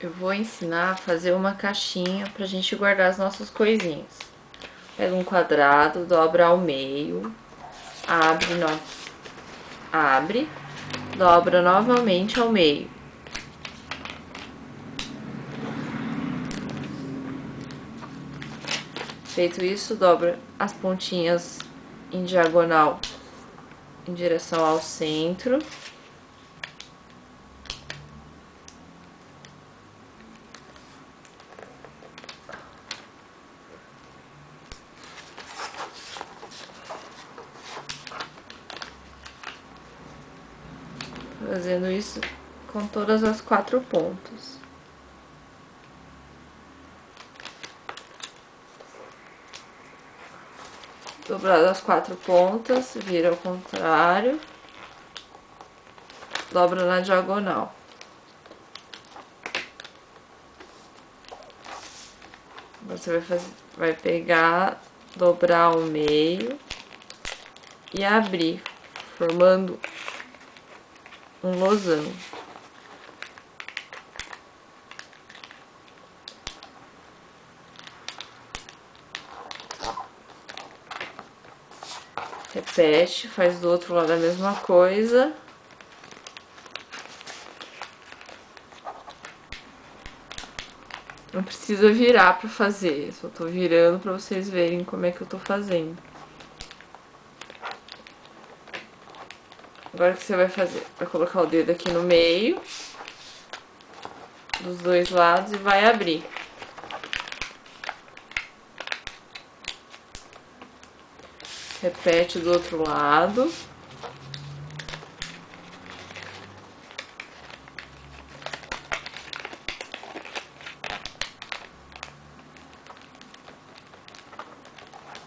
Eu vou ensinar a fazer uma caixinha pra gente guardar as nossas coisinhas. Pega um quadrado, dobra ao meio, abre, dobra novamente ao meio. Feito isso, dobra as pontinhas em diagonal em direção ao centro. Fazendo isso com todas as 4 pontas. Dobrado as 4 pontas, vira ao contrário, dobra na diagonal. Você vai pegar, dobrar ao meio e abrir, formando um losango. Repete, faz do outro lado a mesma coisa. Não precisa virar pra fazer, só tô virando pra vocês verem como é que eu tô fazendo. Agora o que você vai fazer? Vai colocar o dedo aqui no meio, dos dois lados, e vai abrir. Repete do outro lado.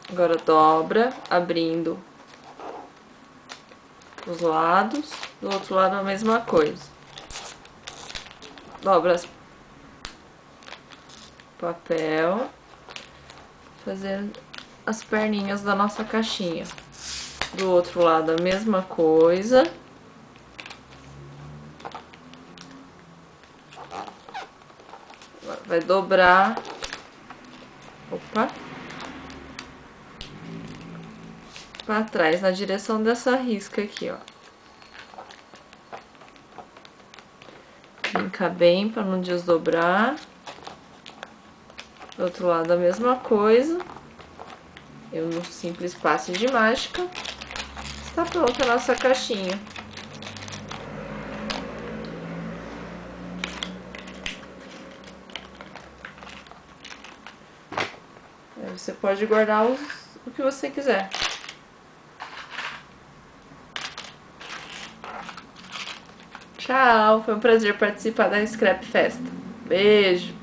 Agora dobra, abrindo os lados, do outro lado a mesma coisa. Dobra papel, fazendo as perninhas da nossa caixinha. Do outro lado a mesma coisa. Vai dobrar. Opa! Pra trás, na direção dessa risca aqui, ó. Brinca bem pra não desdobrar. Do outro lado a mesma coisa. Eu no simples passe de mágica. Está pronta a nossa caixinha. Aí você pode guardar o que você quiser. Tchau, foi um prazer participar da Scrap Festa. Beijo!